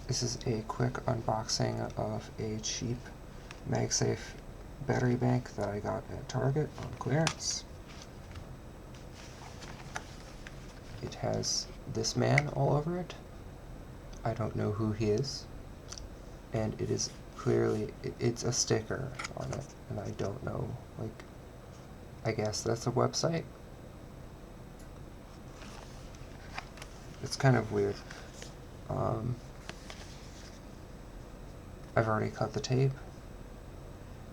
This is a quick unboxing of a cheap Magsafe battery bank that I got at Target on clearance. It has this man all over it. I don't know who he is. And it is clearly, it's a sticker on it, and I don't know, like, I guess that's a website? It's kind of weird. I've already cut the tape.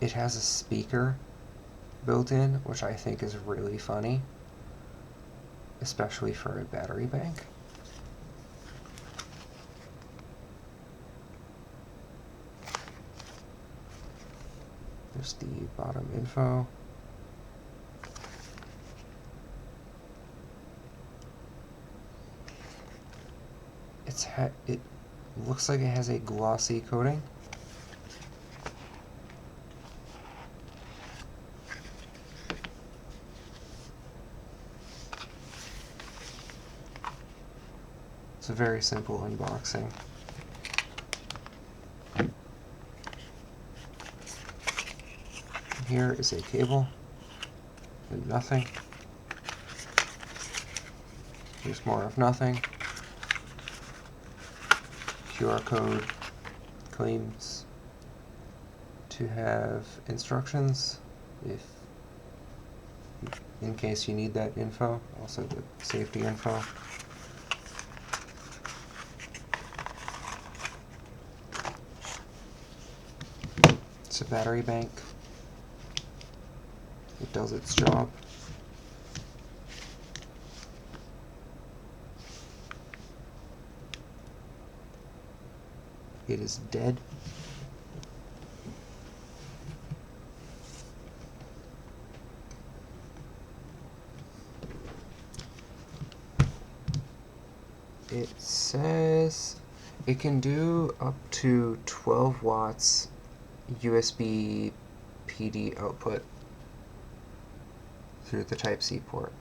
It has a speaker built in, which I think is really funny, especially for a battery bank. There's the bottom info. It looks like it has a glossy coating. It's a very simple unboxing. Here is a cable and nothing. Here's more of nothing. QR code claims to have instructions in case you need that info, also the safety info. It's a battery bank. It does its job. It is dead. It says it can do up to 12 watts USB PD output through the Type-C port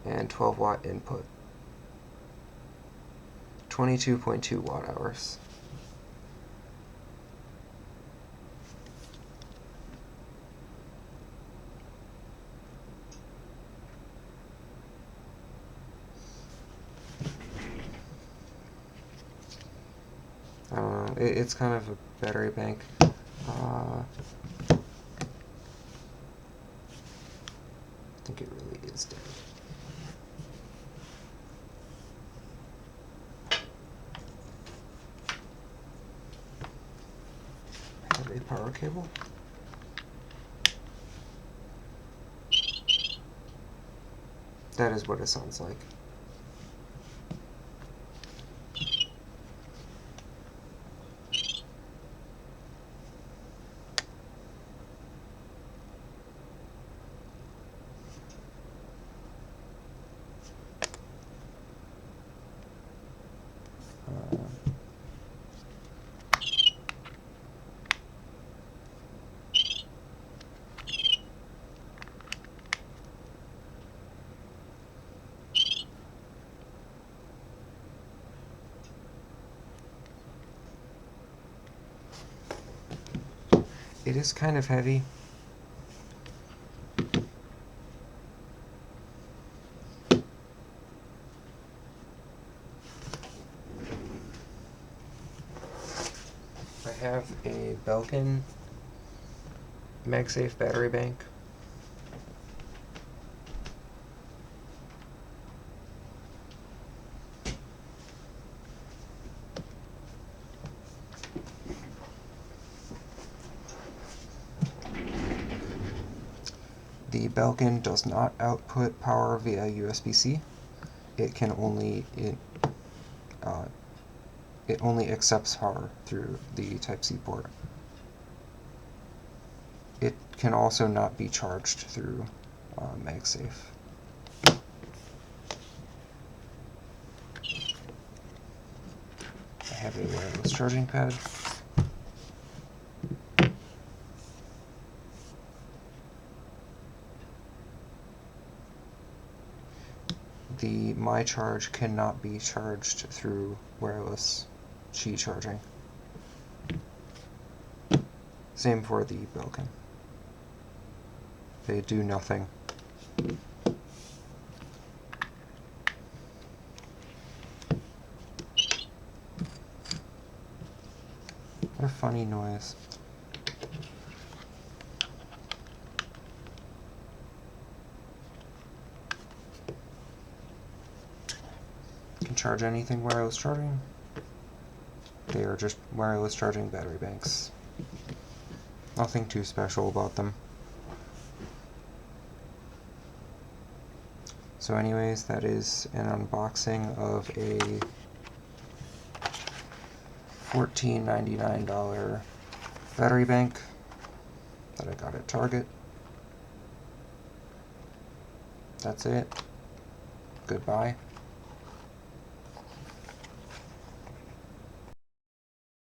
and 12 watt input. 22.2 watt hours. It's kind of a battery bank. I think it really is dead. I have a power cable. That is what it sounds like. It is kind of heavy. I have a Belkin Magsafe battery bank. The Belkin does not output power via USB-C. It can only it only accepts power through the Type-C port. It can also not be charged through Magsafe. I have a wireless charging pad. The MyCharge cannot be charged through wireless Qi charging. Same for the Belkin. They do nothing. What a funny noise. Can charge anything wireless charging. They are just wireless charging battery banks. Nothing too special about them. So anyways, that is an unboxing of a $14.99 battery bank that I got at Target. That's it. Goodbye.